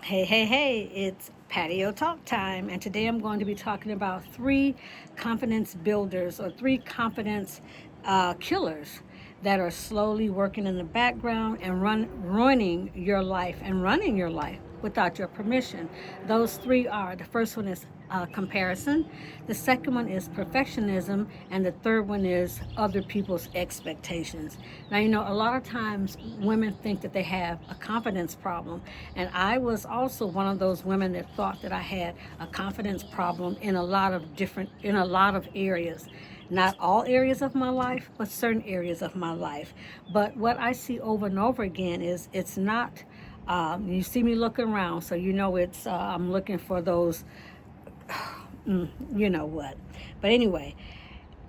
Hey, it's patio talk time, and today I'm going to be talking about three confidence builders or three confidence killers that are slowly working in the background and ruining your life and running your life without your permission. Those three are the first one is comparison, the second one is perfectionism, and the third one is other people's expectations. Now, a lot of times women think that they have a confidence problem, and I was also one of those women that thought that I had a confidence problem in a lot of areas. Not all areas of my life, but certain areas of my life. But what I see over and over again is it's not. You see me looking around, so it's I'm looking for those you know what. But anyway,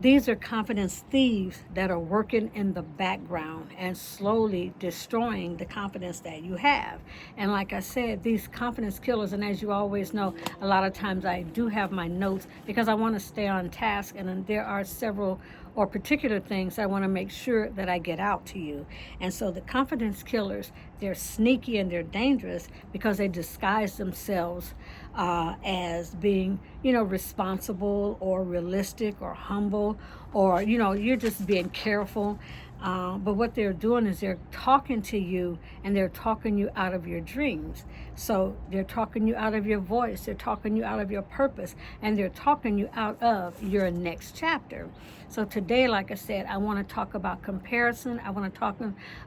these are confidence thieves that are working in the background and slowly destroying the confidence that you have. And like I said, these confidence killers, and as you always know, a lot of times I do have my notes because I want to stay on task, and then there are several or particular things I want to make sure that I get out to you. And so the confidence killers, they're sneaky and they're dangerous because they disguise themselves as being, responsible or realistic or humble, or, you're just being careful. But what they're doing is they're talking to you and they're talking you out of your dreams. So they're talking you out of your voice, they're talking you out of your purpose, and they're talking you out of your next chapter. So today, like I said, I want to talk about comparison. I want to talk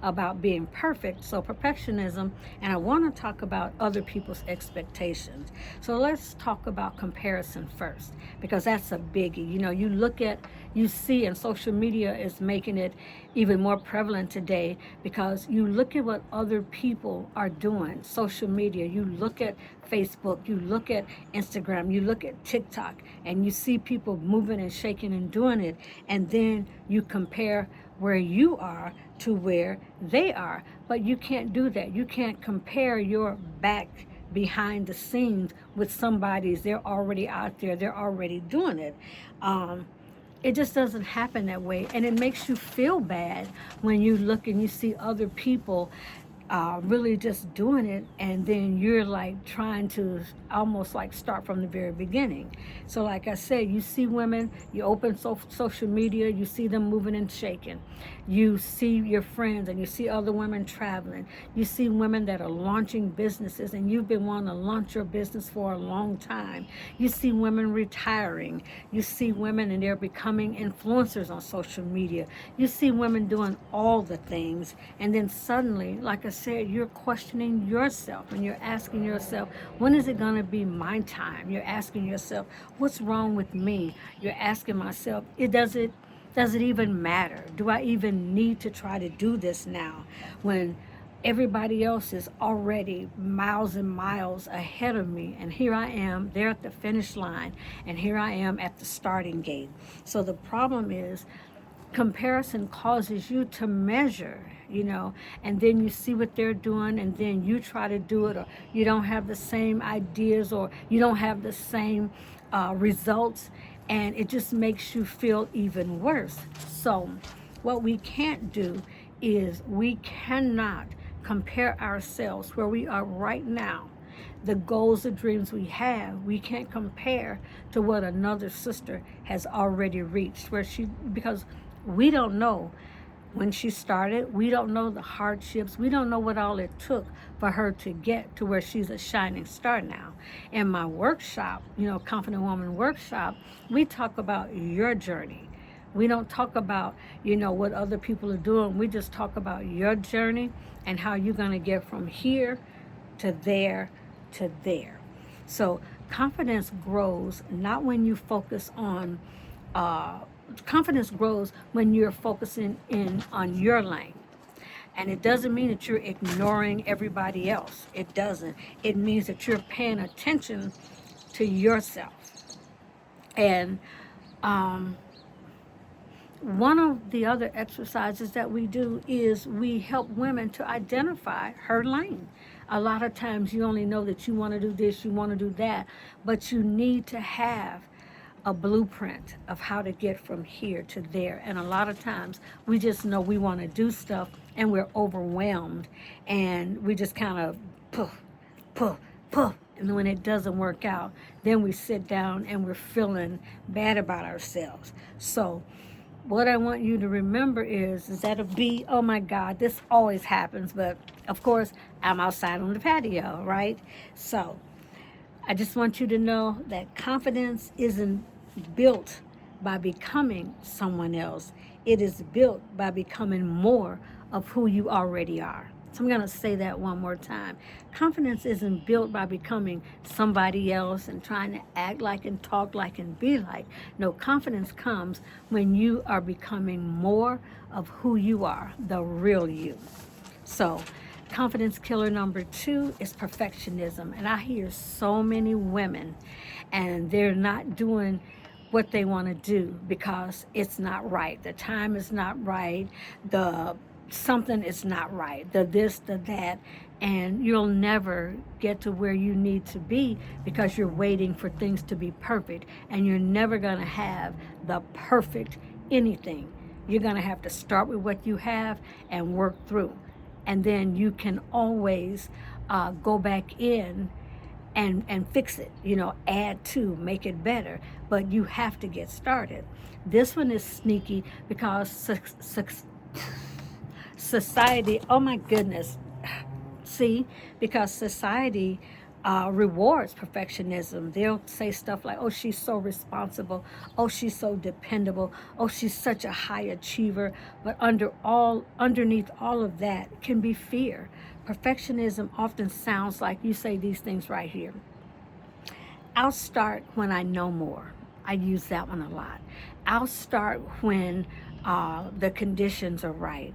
about being perfect, so perfectionism, and I want to talk about other people's expectations. So let's talk about comparison first, because that's a biggie. You see, and social media is making it even more prevalent today because you look at what other people are doing. Social media, you look at Facebook, you look at Instagram, you look at TikTok, and you see people moving and shaking and doing it, and then you compare where you are to where they are. But you can't do that. You can't compare your back behind the scenes with somebody's. They're already out there, they're already doing it. It just doesn't happen that way, and it makes you feel bad when you look and you see other people really just doing it, and then you're like trying to almost like start from the very beginning. So like I said, you see women, you open social media, you see them moving and shaking, you see your friends and you see other women traveling, you see women that are launching businesses and you've been wanting to launch your business for a long time, you see women retiring, you see women and they're becoming influencers on social media, you see women doing all the things, and then suddenly, like I said, you're questioning yourself and you're asking yourself, when is it going to be my time? You're asking yourself, what's wrong with me? You're asking myself, does it even matter? Do I even need to try to do this now when everybody else is already miles and miles ahead of me, and here I am there at the finish line, and here I am at the starting gate? So the problem is comparison causes you to measure, and then you see what they're doing and then you try to do it, or you don't have the same ideas, or you don't have the same results, and it just makes you feel even worse. So what we can't do is we cannot compare ourselves where we are right now, the goals, the dreams we have. We can't compare to what another sister has already reached, because we don't know when she started. We don't know the hardships. We don't know what all it took for her to get to where she's a shining star now. In my workshop, Confident Woman Workshop, we talk about your journey. We don't talk about, what other people are doing. We just talk about your journey and how you're going to get from here to there to there. So confidence grows not when you focus on confidence grows when you're focusing in on your lane. And it doesn't mean that you're ignoring everybody else. It doesn't. It means that you're paying attention to yourself. And one of the other exercises that we do is we help women to identify her lane. A lot of times you only know that you want to do this, you want to do that, but you need to have a blueprint of how to get from here to there. And a lot of times we just know we want to do stuff and we're overwhelmed, and we just kind of puff, poof. And when it doesn't work out, then we sit down and we're feeling bad about ourselves. So what I want you to remember is that a B, oh my God, this always happens. But of course, I'm outside on the patio, right? So I just want you to know that confidence isn't built by becoming someone else. It is built by becoming more of who you already are. So I'm going to say that one more time. Confidence isn't built by becoming somebody else and trying to act like and talk like and be like. No, confidence comes when you are becoming more of who you are, the real you. So, confidence killer number 2 is perfectionism. And I hear so many women, and they're not doing what they want to do because it's not right. The time is not right. The something is not right. The this, the that. And you'll never get to where you need to be because you're waiting for things to be perfect. And you're never going to have the perfect anything. You're going to have to start with what you have and work through. And then you can always go back in and fix it, add to, make it better. But you have to get started. This one is sneaky because society, oh my goodness, see, because society rewards perfectionism. They'll say stuff like, oh, she's so responsible. Oh, she's so dependable. Oh, she's such a high achiever. But underneath all of that can be fear. Perfectionism often sounds like you say these things right here. I'll start when I know more. I use that one a lot. I'll start when the conditions are right.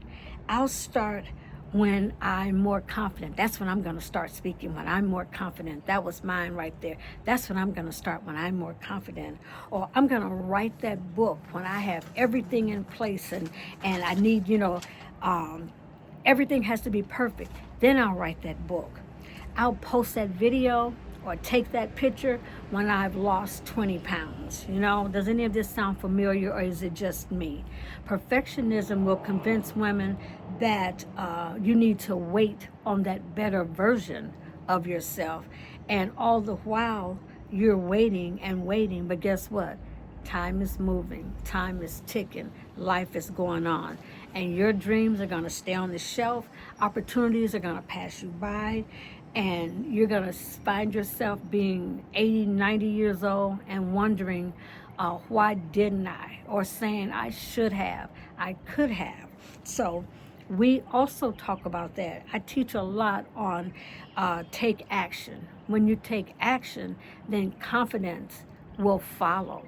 I'll start when I'm more confident. That's when I'm going to start speaking, when I'm more confident. That was mine right there. That's when I'm going to start, when I'm more confident. Or I'm going to write that book when I have everything in place and I need, everything has to be perfect. Then I'll write that book. I'll post that video or take that picture when I've lost 20 pounds. Does any of this sound familiar, or is it just me? Perfectionism will convince women that you need to wait on that better version of yourself. And all the while, you're waiting and waiting. But guess what? Time is moving. Time is ticking. Life is going on. And your dreams are going to stay on the shelf. Opportunities are going to pass you by. And you're going to find yourself being 80, 90 years old and wondering, why didn't I? Or saying, I should have, I could have. So we also talk about that. I teach a lot on take action. When you take action, then confidence will follow.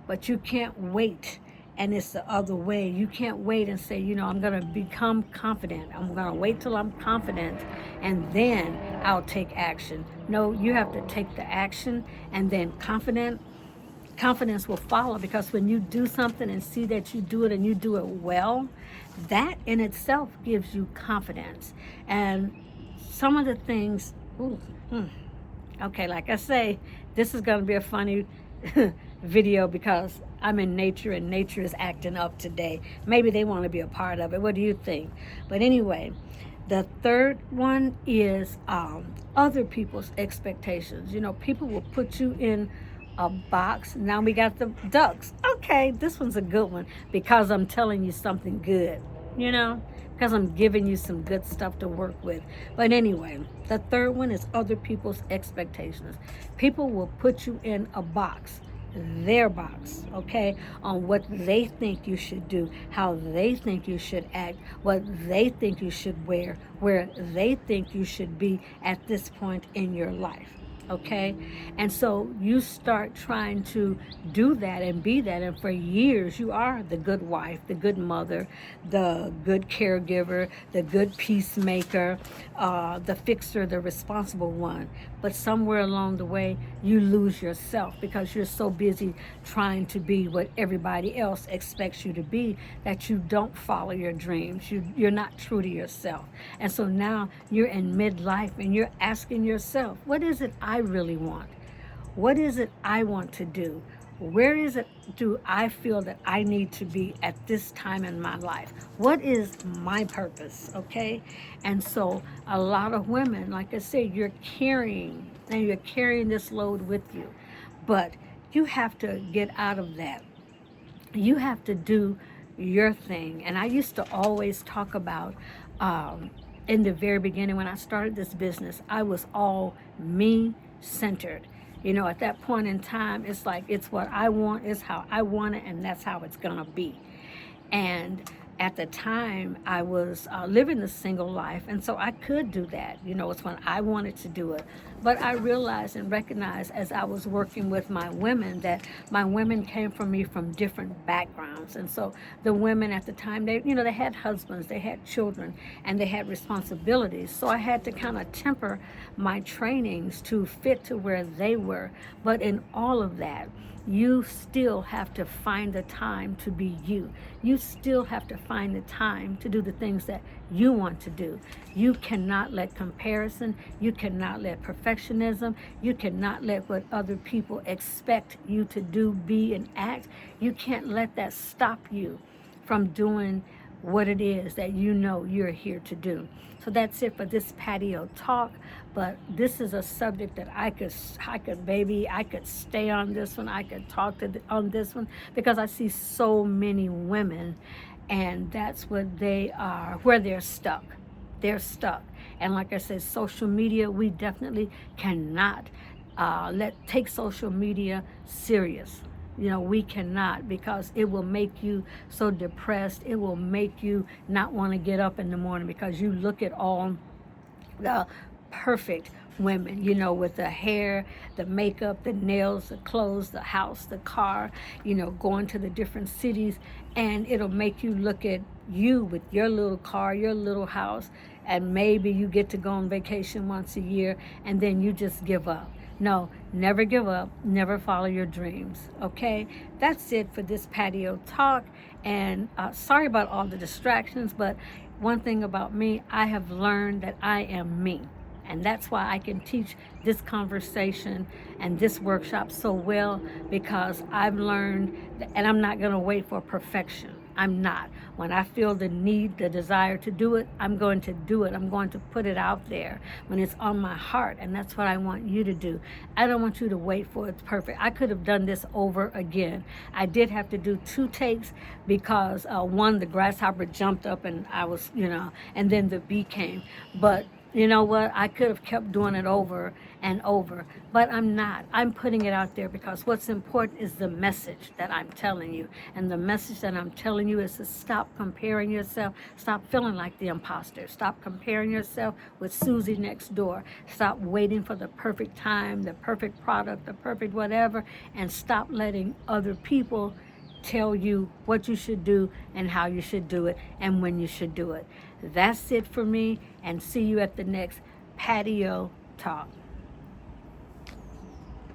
But you can't wait. And it's the other way. You can't wait and say, I'm going to become confident. I'm going to wait till I'm confident and then I'll take action. No, you have to take the action and then confidence will follow, because when you do something and see that you do it and you do it well, that in itself gives you confidence. And some of the things, okay, like I say, this is going to be a funny video because I'm in nature and nature is acting up today. Maybe they want to be a part of it. What do you think? But anyway, the third one is other people's expectations. People will put you in a box. Now we got the ducks. Okay, this one's a good one because I'm telling you something good, because I'm giving you some good stuff to work with. But anyway, the third one is other people's expectations. People will put you in a box, their box, okay, on what they think you should do, how they think you should act, what they think you should wear, where they think you should be at this point in your life. Okay, and so you start trying to do that and be that, and for years you are the good wife, the good mother, the good caregiver, the good peacemaker, the fixer, the responsible one. But somewhere along the way you lose yourself because you're so busy trying to be what everybody else expects you to be that you don't follow your dreams. You're not true to yourself. And so now you're in midlife and you're asking yourself, what is it I really want? What is it I want to do? Where is it do I feel that I need to be at this time in my life? What is my purpose? Okay? And so a lot of women, like I said, you're carrying and you're carrying this load with you. But you have to get out of that. You have to do your thing. And I used to always talk about, in the very beginning when I started this business, I was all me centered. You know, at that point in time, it's like it's what I want, it's how I want it, and that's how it's gonna be. And at the time, I was living the single life, and so I could do that. You know, it's when I wanted to do it. But I realized and recognized as I was working with my women that my women came from me from different backgrounds. And so the women at the time, they had husbands, they had children, and they had responsibilities. So I had to kind of temper my trainings to fit to where they were. But in all of that, you still have to find the time to be you. You still have to find the time to do the things that you want to do. You cannot let comparison, you cannot let perfectionism, you cannot let what other people expect you to do, be, and act. You can't let that stop you from doing what it is that you know you're here to do. So that's it for this patio talk. But this is a subject that I could stay on this one. I could talk on this one because I see so many women, and that's what they are, where they're stuck. They're stuck. And like I said, social media, we definitely cannot take social media serious. You know, we cannot, because it will make you so depressed. It will make you not want to get up in the morning because you look at all the perfect women, you know, with the hair, the makeup, the nails, the clothes, the house, the car, you know, going to the different cities, and it'll make you look at you with your little car, your little house, and maybe you get to go on vacation once a year, and then you just give up. No, never give up, never follow your dreams, okay? That's it for this patio talk, and sorry about all the distractions, but one thing about me, I have learned that I am me. And that's why I can teach this conversation and this workshop so well, because I've learned that, and I'm not going to wait for perfection. I'm not. When I feel the need, the desire to do it, I'm going to do it. I'm going to put it out there when it's on my heart. And that's what I want you to do. I don't want you to wait for it's perfect. I could have done this over again. I did have to do 2 takes because one, the grasshopper jumped up and I was, and then the bee came. But you know what? I could have kept doing it over and over, but I'm not. I'm putting it out there because what's important is the message that I'm telling you. And the message that I'm telling you is to stop comparing yourself. Stop feeling like the imposter. Stop comparing yourself with Susie next door. Stop waiting for the perfect time, the perfect product, the perfect whatever, and stop letting other people tell you what you should do and how you should do it and when you should do it. That's it for me, and see you at the next patio talk.